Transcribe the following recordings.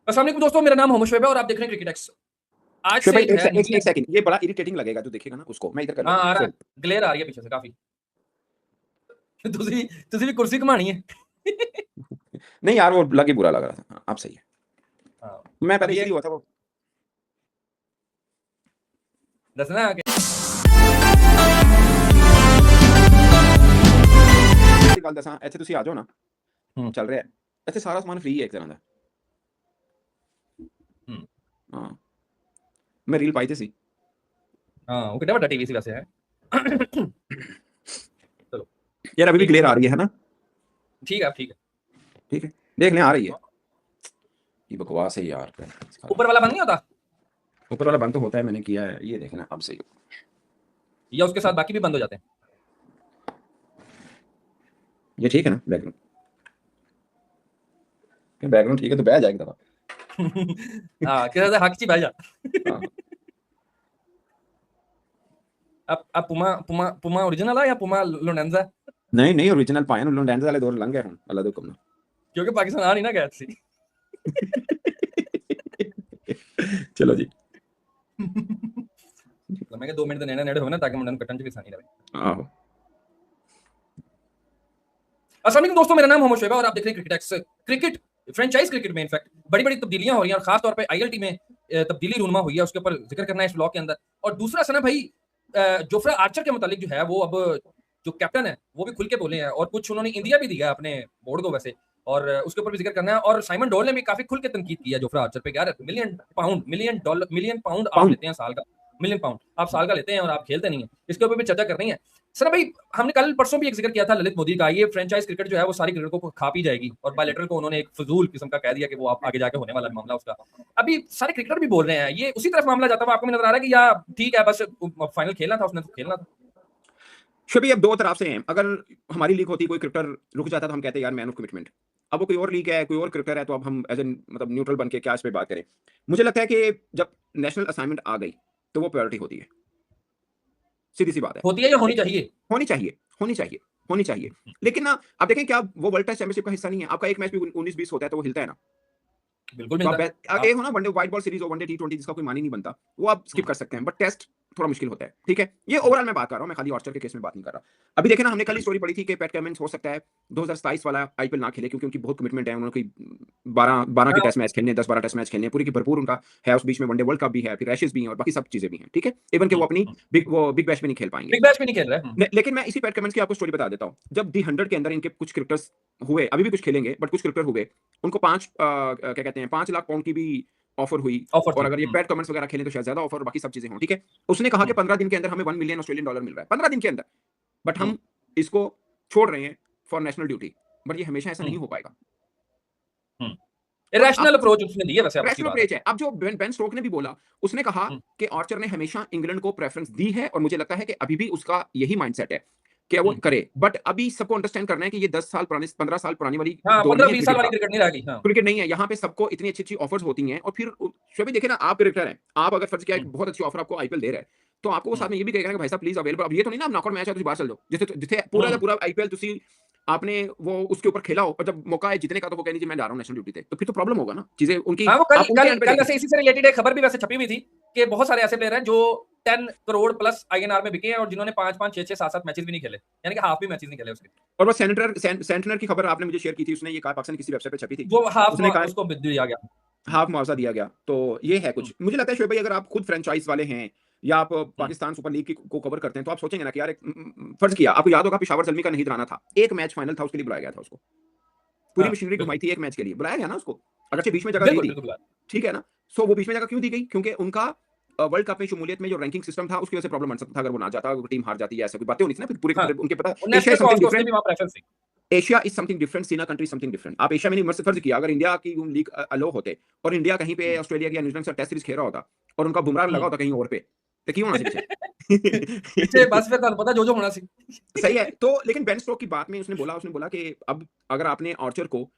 अस्सलाम वालेकुम दोस्तों, मेरा नाम मोहम्मद शोएब है और आप देख रहे हैं क्रिकेट एक्स। आज शोएब से भाई जो है एक न्यूजीलैंड। सेकंड, ये बड़ा इरिटेटिंग लगेगा जो देखेगा ना उसको। मैं इधर कर हाँ, लेता आ हूँ रहा है। फिर। ग्लेयर आ रही है पीछे से काफी। तुसी भी कुर्सी घुमानी है। नहीं यार, वो लग ही बुरा लग रहा था। हाँ, अब सही है। हाँ, मैं अब पहले ये इसलिए हुआ था वो। दसना है कि ऐसी गल दसा, ਇੱਥੇ ਤੁਸੀਂ ਆ ਜਾਓ ਨਾ। हम्म ਚੱਲ ਰਿਹਾ ਹੈ। ਇੱਥੇ ਸਾਰਾ ਸਮਾਨ ਫ੍ਰੀ ਹੈ ਇੱਕ ਤਰ੍ਹਾਂ ਦਾ। हम्म ਹਾਂ, ਮੈਂ ਰੀਲ ਪਾਈ ਤੇ ਸੀ। हाँ, वो कितना बड़ा टीवी सी वैसे है। चलो, यार अभी भी एक क्लियर मिनट आ में रही है ना? ठीक है, अब ठीक है। ठीक है, देख लें आ रही है। ये बकवास है यार। ऊपर वाला बंद नहीं होता ऊपर वाला बंद तो होता है, मैंने किया है। ये देखना अब सही। या उसके साथ बाकी भी बंद हो जाते हैं? ये ठीक है ना? बैकग्राउंड बैकग्राउंड ठीक है तो बह जाएगा दवा। हाँ, किसी से हक ची भाई जा। हाँ हाँ। अब पुमा पुमा पुमा ओरिजिनल है या पुमा लोनेंजा? नहीं नहीं, ओरिजिनल पाए ना। डांस वाले दौर लंघ गए हूँ, अल्लाह तो कम क्योंकि पाकिस्तान आ नहीं ना गया थी। चलो जी। तो मैं 2 मिनट नेड़े नेड़े हो ना ताकि मुंडन कटन च भी आसानी रहे। आहो। अस्सलाम वालेकुम दोस्तों, मेरा नाम मोहम्मद शोएब है और आप देख रहे हैं cricket x. Cricket franchise cricket में इनफैक्ट बड़ी बड़ी तब्दीलियां हो रही हैं और खास तौर पे आईएलटी में तब्दीली रूनमा हुई है, उसके ऊपर जिक्र करना है इस ब्लॉग के अंदर। और दूसरा सना भाई, जोफ्रा आर्चर के मुतालिक जो है वो अब जो कैप्टन है वो भी खुल के बोले हैं और कुछ उन्होंने इंडिया भी दिया अपने बोर्ड को वैसे। और उसके ऊपर भी जिक्र करना है। और साइमन डोल ने भी काफी खुल के तनकीद किया जोफ्रा आर्चर पे। यार मिलियन पाउंड आप पाउंड। लेते हैं साल का। मिलियन पाउंड आप साल का लेते हैं और आप खेलते नहीं है। इसके ऊपर भी चर्चा करनी है। सर भाई, हमने कल परसों भी एक जिक्र किया था ललित मोदी का। ये फ्रेंचाइज क्रिकेट जो है वो सारी क्रिकेट को खा पी जाएगी और बायलेटरल को उन्होंने एक फजूल किस्म का कह दिया कि वो आप आगे जाके होने वाला मामला उसका। अभी सारे क्रिकेटर भी बोल रहे हैं ये उसी तरफ मामला जाता हुआ आपको भी नजर आ रहा है कि या ठीक है बस फाइनल खेलना था उसने तो खेलना था? शोभी अब दो तरफ से हैं। अगर हमारी लीग होती, कोई क्रिकेटर रुक जाता तो हम कहते यार मैन ऑफ कमिटमेंट। अब वो कोई और लीग है, कोई और क्रिकेटर है, तो अब हम एज एन मतलब न्यूट्रल बन के क्या इस पे बात करें। मुझे लगता है कि जब नेशनल असाइनमेंट आ गई तो वो प्रायोरिटी होती है। सीधी सी बात है। होती है या होनी चाहिए? होनी चाहिए, होनी चाहिए, होनी चाहिए। लेकिन ना आप देखें, क्या वो वर्ल्ड टेस्ट चैंपियनशिप का हिस्सा नहीं है? आपका एक मैच भी 19-20 होता है तो वो हिलता है ना। बिल्कुल तो आप मिलता है। एक हो ना वनडे व्हाइट बॉल सीरीज हो, वनडे टी20 जिसका कोई मान ही नहीं बनता, वो आप स्किप कर सकते हैं। बट टेस्ट थोड़ा मुश्किल होता है। ठीक है, ये ओवरऑल मैं बात कर रहा हूं, मैं खाली ऑर्चर के केस में बात नहीं कर रहा। अभी देखे ना, हमने कल ही स्टोरी पढ़ी थी कि पैट कमिंस हो सकता है 2027 वाला आईपीएल ना खेले क्योंकि उनकी बहुत कमिटमेंट है। उन्होंने कोई 12 के टेस्ट मैच खेलने, 10-12 टेस्ट मैच खेलने, पूरी की भरपूर उनका है। उस बीच में वनडे वर्ल्ड कप भी है, फिर एशेज भी हैं और बाकी सब चीजें भी हैं। ठीक है, इवन कि वो अपनी बिग बैश में नहीं खेल पाएंगे। बिग बैश भी नहीं खेल रहे। लेकिन मैं इसी पैट कमिंस की आपको स्टोरी बता देता हूं। जब दी 100 के अंदर इनके कुछ क्रिकेटर्स हुए, अभी भी कुछ खेलेंगे बट कुछ क्रिकेटर हुए, उनको 5 क्या कहते हैं 5 लाख पाउंड की भी ऑफर हुई। ऑफर और थी। अगर ये पैट कमेंट्स वगैरह खेलें तो शायद ज्यादा ऑफर और बाकी सब चीजें हों। ठीक है, उसने कहा कि 15 दिन के अंदर हमें $1 मिलियन ऑस्ट्रेलियन डॉलर मिल रहा है, 15 दिन के अंदर। बट हम इसको छोड़ रहे हैं फॉर नेशनल ड्यूटी। बट ये हमेशा ऐसा नहीं हो पाएगा। और इरेशनल अब अप्रोच उसने दी है वैसे, अब उसकी रैशनल बात है। अप्रोच है। अब जो बेन स्टोक ने भी बोला, उसने कहा कि आर्चर ने हमेशा इंग्लैंड को प्रेफरेंस दी है और मुझे लगता है कि अभी भी उसका यही माइंडसेट है कि वो करे। बट अभी सबको अंडरस्टैंड करना है कि ये 10 साल पुरानी 15 साल पुरानी वाली हाँ, दौर नहीं है 15-20 साल क्रिकेट वाली का। क्रिकेट नहीं रहेगी। हाँ। क्रिकेट नहीं है, यहाँ पे सबको इतनी अच्छी अच्छी ऑफर्स होती हैं। और फिर शोभी देखे ना, आप क्रिकेटर हैं, आप अगर फर्ज किया एक बहुत अच्छी ऑफर आपको आईपीएल दे रहा है, तो आपको वो साथ में ये भी कहेगा कि भाई साहब प्लीज अवेलेबल। अब ये तो नहीं ना आप नॉकआउट मैच है तो बाहर चल जाओ, जिसे जिसे पूरा का पूरा आईपीएल तुसी आपने वो उसके ऊपर खेला हो और जब मौका है जीतने का तो वो कहनी जी मैं जा रहा हूँ नेशनल ड्यूटी पे, तो फिर तो प्रॉब्लम होगा ना चीजें उनकी। हाँ, वो कल आप उनके कल एंड पे कल देखें। वैसे इसी से रिलेटेड एक खबर भी वैसे छपी हुई थी कि बहुत सारे ऐसे प्लेयर हैं जो 10 करोड़ प्लस आईएनआर में बिके हैं और जिन्होंने 5-5, 6-6, 7-7 मैचेस भी नहीं खेले, यानी कि हाफ भी मैचेस नहीं खेले उसके। और वो सेंटनर की खबर आपने मुझे शेयर की थी, उसने ये कहा, पाकिस्तान किसी वेबसाइट पे छपी थी, वो हाफ उसने कहा उसको दिया गया। हाफ मुआवजा दिया गया। तो ये है कुछ। मुझे लगता है शोएब भाई, अगर आप खुद फ्रेंचाइज वाले हैं या आप पाकिस्तान सुपर लीग को कवर करते हैं तो आप सोचेंगे ना कि यार फर्ज किया, आपको याद होगा पेशावर जल्मी का नहीं दराना था, एक मैच फाइनल था, उसके लिए बुलाया गया था उसको। पूरी मशीनरी घुमाई थी एक मैच के लिए, बुलाया गया ना उसको, अगरचे बीच में जगह दी थी। ठीक है ना। सो वो बीच में जगह क्यों दी गई? क्योंकि उनका वर्ल्ड कप में शमूलियत में जो रैंकिंग सिस्टम था उसकी वजह से प्रॉब्लम बन सकता था। अगर वो ना जाता, टीम हार जाती है, ऐसा कोई बातें होनी थी ना। फिर पूरे उनके पता Asia something different. Asia is something different, सीना कंट्री समथिंग डिफरेंट। आप एशिया में नहीं, मर्ज फर्ज किया अगर इंडिया की लीग अलो होते और इंडिया कहीं पे ऑस्ट्रेलिया या न्यूजीलैंड से टेस्ट सीरीज खेल रहा होता और उनका बुमराह लगा होता कहीं और पे, तो क्यों होना सी पीछे बस फिर पता जो होना सी। सही है। तो लेकिन बेन स्टोक की बात में उसने बोला कि अब अगर आपने आर्चर को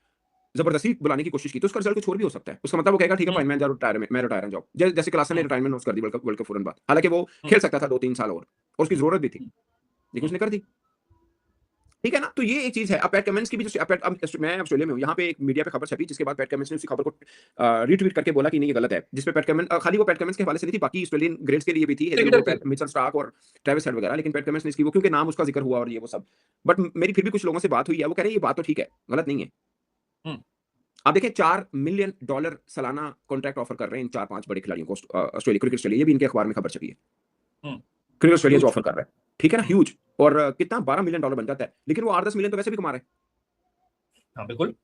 जबरदस्ती बुलाने की कोशिश की तो उसका रिजल्ट कुछ और भी हो सकता है। उसका मतलब वो कहेगा ठीक है फाइन, मैं रिटायर जाऊँ, जैसे क्लासन ने रिटायरमेंट अनाउंस कर दी वर्ल्ड कप फौरन बाद। हालांकि वो खेल सकता था 2-3 साल और उसकी जरूरत भी थी, लेकिन उसने कर दी। ठीक है ना? तो ये एक चीज़ है। अब पैट कमिंस की भी जो मैं ऑस्ट्रेलिया में हूँ, यहाँ पे एक मीडिया पे खबर छपी, जिसके बाद पैट कमिंस ने उसी खबर को रीट्वीट करके बोला कि नहीं ये गलत है। जिसपे पैट कमिंस खाली वो पैट कमिंस के हवाले से नहीं थी, बाकी ऑस्ट्रेलियन ग्रेड्स के लिए भी थी, क्रिकेटर थे। मिचेल स्टार्क और ट्रेविस हेड वगैरह, लेकिन पैट कमिंस ने इसकी वो क्योंकि नाम उसका ज़िक्र हुआ और ये वो सब। बट मेरी फिर भी कुछ लोगों से बात हुई है, वो कह रहे हैं ये बात तो ठीक है, गलत नहीं है। हुँ। आप देखें $4 मिलियन सालाना कॉन्ट्रैक्ट ऑफर कर रहे हैं इन 4-5 बड़े खिलाड़ियों को ऑस्ट्रेलिया क्रिकेट ऑस्ट्रेलिया, ये भी इनके अखबार में खबर छपी है। हुँ। क्रिकेट ऑस्ट्रेलिया जो ह्यूज। ऑफर कर रहा है, ठीक है ना? हुँ। ह्यूज। और कितना $12 मिलियन बन जाता है, लेकिन वो $8-10 मिलियन तो वैसे भी कमा रहे हैं। हाँ, बिल्कुल।